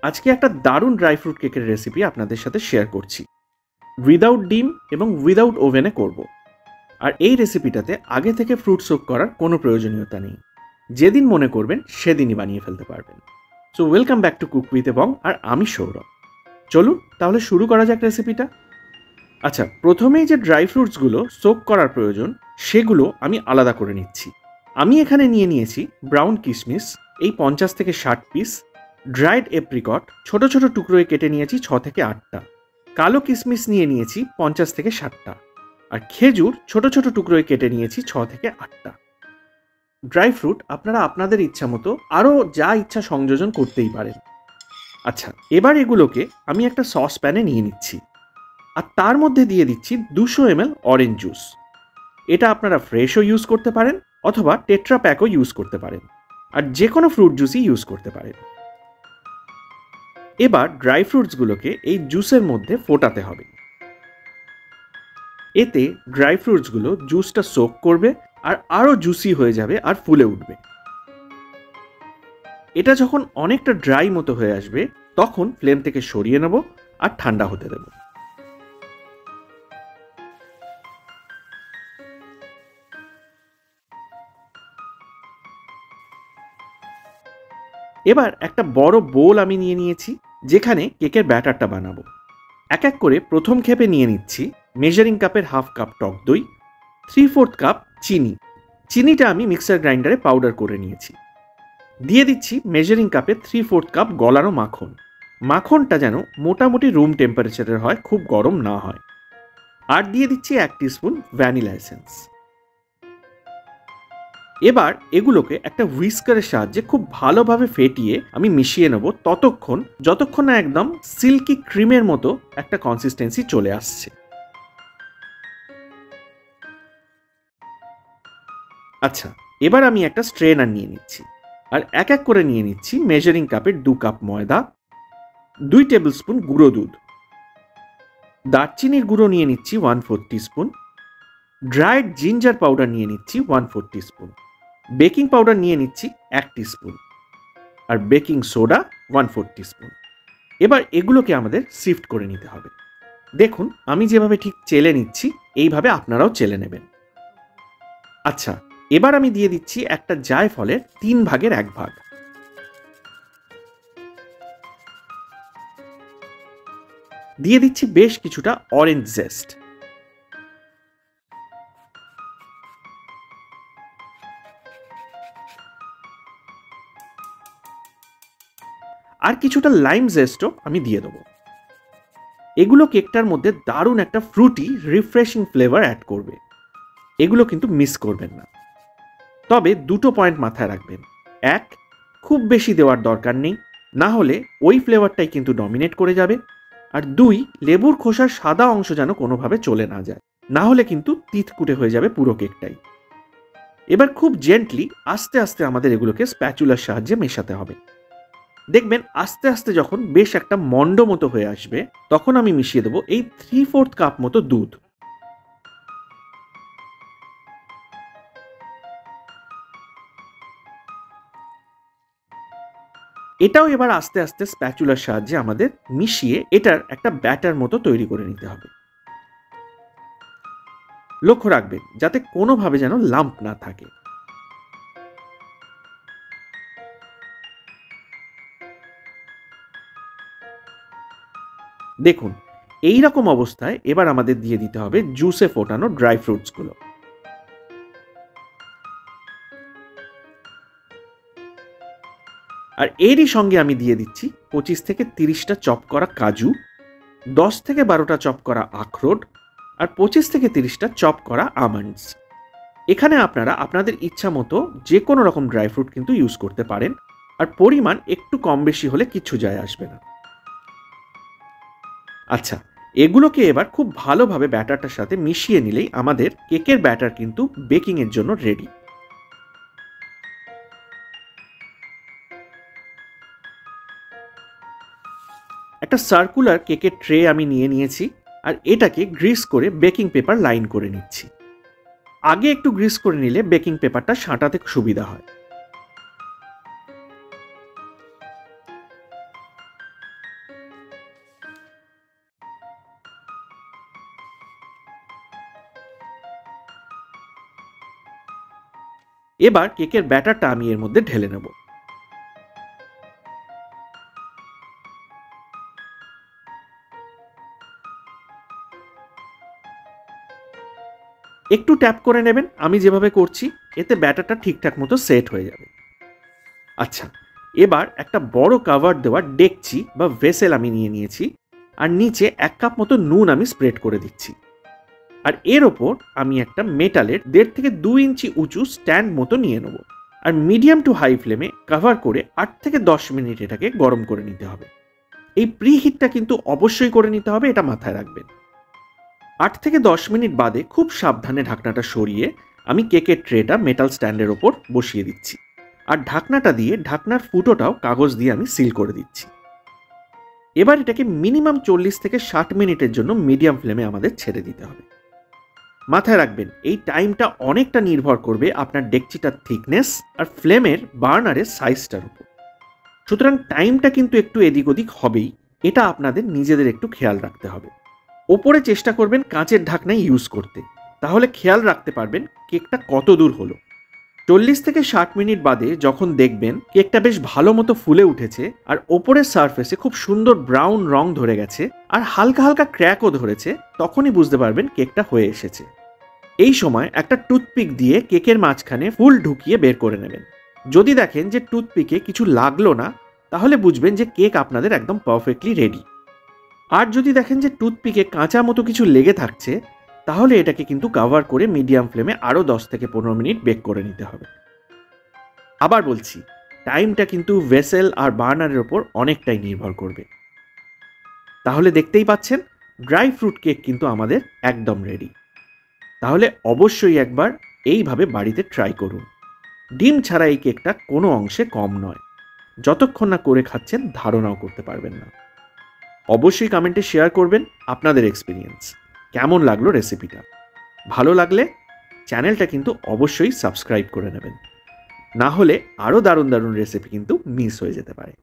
আজকে একটা দারুণ ড্রাই ফ্রুট কেকের রেসিপি আপনাদের সাথে শেয়ার করছি। উইদাউট ডিম এবং উইদাউট ওভেনে করব। আর এই রেসিপিটাতে আগে থেকে ফ্রুট সোক করার কোনো প্রয়োজনীয়তা নেই। যেদিন মনে করবেন সেদিনই বানিয়ে ফেলতে পারবেন। So welcome back to cook with এবং আর আমি সৌরভ। চলুন তাহলে শুরু করা যাক রেসিপিটা। আচ্ছা, প্রথমেই যে ড্রাই ফ্রুটসগুলো সোক করার প্রয়োজন সেগুলো আমি আলাদা করে নিচ্ছি। আমি এখানে নিয়ে নিয়েছি ব্রাউন কিশমিশ, এই 50 থেকে 60 পিস। ড্রাইড এপ্রিকট ছোট ছোট টুকরোয় কেটে নিয়েছি 6 থেকে 8টা। কালো কিশমিশ নিয়ে নিয়েছি 50 থেকে 60টা। আর খেজুর ছোট ছোট টুকরোয় কেটে নিয়েছি 6 থেকে 8টা। ড্রাই ফ্রুট আপনারা আপনাদের ইচ্ছা মতো আরও যা ইচ্ছা সংযোজন করতেই পারেন। আচ্ছা, এবার এগুলোকে আমি একটা সস প্যানে নিয়ে নিচ্ছি। আর তার মধ্যে দিয়ে দিচ্ছি 200 ml অরেঞ্জ জুস। এটা আপনারা ফ্রেশও ইউজ করতে পারেন অথবা টেট্রা প্যাকও ইউজ করতে পারেন। আর যে কোনো ফ্রুট জুসই ইউজ করতে পারেন। এবার ড্রাই ফ্রুটসগুলোকে এই জুসের মধ্যে ফোটাতে হবে। এতে ড্রাই ফ্রুটসগুলো জুসটা সোক করবে আর আরও জুসি হয়ে যাবে আর ফুলে উঠবে। এটা যখন অনেকটা ড্রাই মতো হয়ে আসবে তখন ফ্লেম থেকে সরিয়ে নেব আর ঠান্ডা হতে দেব। এবার একটা বড় বোল আমি নিয়ে নিয়েছি, যেখানে কেকের ব্যাটারটা বানাবো। এক এক করে প্রথম খেপে নিয়ে নিচ্ছি মেজারিং কাপের হাফ কাপ টক দই, 3/4 কাপ চিনি। চিনিটা আমি মিক্সার গ্রাইন্ডারে পাউডার করে নিয়েছি। দিয়ে দিচ্ছি মেজারিং কাপে 3/4 কাপ গলানো মাখন। মাখনটা যেন মোটামুটি রুম টেম্পারেচারের হয়, খুব গরম না হয়। আর দিয়ে দিচ্ছি 1 টিস্পুন ভ্যানিলা এসেন্স। এবার এগুলোকে একটা হুইস্কারের সাহায্যে খুব ভালোভাবে ফেটিয়ে আমি মিশিয়ে নেব যতক্ষণ না একদম সিল্কি ক্রিমের মতো একটা কনসিস্টেন্সি চলে আসছে। আচ্ছা, এবার আমি একটা স্ট্রেনার নিয়ে নিচ্ছি আর এক এক করে নিয়ে নিচ্ছি মেজারিং কাপের 2 কাপ ময়দা, 2 টেবিল স্পুন গুঁড়ো দুধ, দারচিনির গুঁড়ো নিয়ে নিচ্ছি 1/4 টিস্পুন, ড্রাইড জিঞ্জার পাউডার নিয়ে নিচ্ছি 1/4 টিস্পুন, বেকিং পাউডার নিয়ে নিচ্ছি 1 টিস্পুন আর বেকিং সোডা 1/4 টিস্পুন। এবার এগুলোকে আমাদের সিফট করে নিতে হবে। দেখুন আমি যেভাবে ঠিক চেলে নিচ্ছি এইভাবে আপনারাও চেলে নেবেন। আচ্ছা, এবার আমি দিয়ে দিচ্ছি একটা জায়ফলের 3 ভাগের 1 ভাগ। দিয়ে দিচ্ছি বেশ কিছুটা অরেঞ্জ জেস্ট। আর কিছুটা লাইম জেস্টও আমি দিয়ে দেবো। এগুলো কেকটার মধ্যে দারুণ একটা ফ্রুটি রিফ্রেশিং ফ্লেভার অ্যাড করবে। এগুলো কিন্তু মিস করবেন না। তবে দুটো পয়েন্ট মাথায় রাখবেন। 1, খুব বেশি দেওয়ার দরকার নেই, না হলে ওই ফ্লেভারটাই কিন্তু ডমিনেট করে যাবে। আর 2, লেবুর খোসার সাদা অংশ যেন কোনোভাবে চলে না যায়, না হলে কিন্তু তিতকুটে হয়ে যাবে পুরো কেকটাই। এবার খুব জেন্টলি আস্তে আস্তে আমাদের এগুলোকে স্প্যাচুলার সাহায্যে মেশাতে হবে। দেখবেন আস্তে আস্তে যখন বেশ একটা মন্ড মতো হয়ে আসবে তখন আমি মিশিয়ে দেবো এই 3/4 কাপ মতো দুধ। এটাও এবার আস্তে আস্তে স্প্যাচুলার সাহায্যে আমাদের মিশিয়ে এটার একটা ব্যাটার মতো তৈরি করে নিতে হবে। লক্ষ্য রাখবেন যাতে কোনোভাবে যেন লাম্প না থাকে। দেখুন এই রকম অবস্থায় এবার আমাদের দিয়ে দিতে হবে জুসে ফোটানো ড্রাই ফ্রুটসগুলো। আর এরই সঙ্গে আমি দিয়ে দিচ্ছি 25 থেকে 30টা চপ করা কাজু, 10 থেকে 12টা চপ করা আখরোট আর 25 থেকে 30টা চপ করা আমন্ডস। এখানে আপনারা আপনাদের ইচ্ছা মতো যে কোনো রকম ড্রাই ফ্রুট কিন্তু ইউজ করতে পারেন। আর পরিমাণ একটু কম বেশি হলে কিচ্ছু যায় আসবে না। আচ্ছা, এগুলোকে এবার খুব ভালোভাবে ব্যাটারটার সাথে মিশিয়ে নিলেই আমাদের কেকের ব্যাটার কিন্তু বেকিংয়ের জন্য রেডি। একটা সার্কুলার কেকের ট্রে আমি নিয়ে নিয়েছি আর এটাকে গ্রিস করে বেকিং পেপার লাইন করে নিচ্ছি। আগে একটু গ্রিস করে নিলে বেকিং পেপারটা সাঁটাতে সুবিধা হয়। এবার কেকের ব্যাটারটা আমি এর মধ্যে ঢেলে নেব। একটু ট্যাপ করে নেবেন আমি যেভাবে করছি, এতে ব্যাটারটা ঠিকঠাক মতো সেট হয়ে যাবে। আচ্ছা, এবার একটা বড় কাভার দেওয়া ডেকচি বা ভেসেল আমি নিয়ে নিয়েছি, আর নিচে 1 কাপ মতো নুন আমি স্প্রেড করে দিচ্ছি। আর এর ওপর আমি একটা মেটালের 1.5 থেকে 2 ইঞ্চি উঁচু স্ট্যান্ড মতো নিয়ে নেব, আর মিডিয়াম টু হাই ফ্লেমে কভার করে 8 থেকে 10 মিনিট এটাকে গরম করে নিতে হবে। এই প্রিহিটটা কিন্তু অবশ্যই করে নিতে হবে, এটা মাথায় রাখবেন। 8 থেকে 10 মিনিট বাদে খুব সাবধানে ঢাকনাটা সরিয়ে আমি কেকের ট্রেটা মেটাল স্ট্যান্ডের ওপর বসিয়ে দিচ্ছি, আর ঢাকনাটা দিয়ে ঢাকনার ফুটোটাও কাগজ দিয়ে আমি সিল করে দিচ্ছি। এবার এটাকে মিনিমাম 40 থেকে 60 মিনিটের জন্য মিডিয়াম ফ্লেমে আমাদের ছেড়ে দিতে হবে। মাথায় রাখবেন এই টাইমটা অনেকটা নির্ভর করবে আপনার ডেকচিটার থিকনেস আর ফ্লেমের বার্নারের সাইজটার উপর। সুতরাং টাইমটা কিন্তু একটু এদিক ওদিক হবেই, এটা আপনাদের নিজেদের একটু খেয়াল রাখতে হবে। ওপরে চেষ্টা করবেন কাঁচের ঢাকনাই ইউজ করতে, তাহলে খেয়াল রাখতে পারবেন কেকটা কত দূর হলো। 40 থেকে 60 মিনিট বাদে যখন দেখবেন কেকটা বেশ ভালো মতো ফুলে উঠেছে আর ওপরের সারফেসে খুব সুন্দর ব্রাউন রং ধরে গেছে আর হালকা হালকা ক্র্যাকও ধরেছে, তখনই বুঝতে পারবেন কেকটা হয়ে এসেছে। এই সময় একটা টুথপিক দিয়ে কেকের মাঝখানে ফুল ঢুকিয়ে বের করে নেবেন। যদি দেখেন যে টুথপিকে কিছু লাগলো না, তাহলে বুঝবেন যে কেক আপনাদের একদম পারফেক্টলি রেডি। আর যদি দেখেন যে টুথপিকে কাঁচা মতো কিছু লেগে থাকছে, তাহলে এটাকে কিন্তু কভার করে মিডিয়াম ফ্লেমে আরও 10 থেকে 15 মিনিট বেক করে নিতে হবে। আবার বলছি, টাইমটা কিন্তু ভেসেল আর বার্নারের ওপর অনেকটাই নির্ভর করবে। তাহলে দেখতেই পাচ্ছেন ড্রাই ফ্রুট কেক কিন্তু আমাদের একদম রেডি। তাহলে অবশ্যই একবার এইভাবে বাড়িতে ট্রাই করুন। ডিম ছাড়া এই কেকটা কোনো অংশে কম নয়, যতক্ষণ না করে খাচ্ছেন ধারণাও করতে পারবেন না। অবশ্যই কমেন্টে শেয়ার করবেন আপনাদের এক্সপিরিয়েন্স, কেমন লাগলো রেসিপিটা। ভালো লাগলে চ্যানেলটা কিন্তু অবশ্যই সাবস্ক্রাইব করে নেবেন, না হলে আরও দারুণ দারুণ রেসিপি কিন্তু মিস হয়ে যেতে পারে।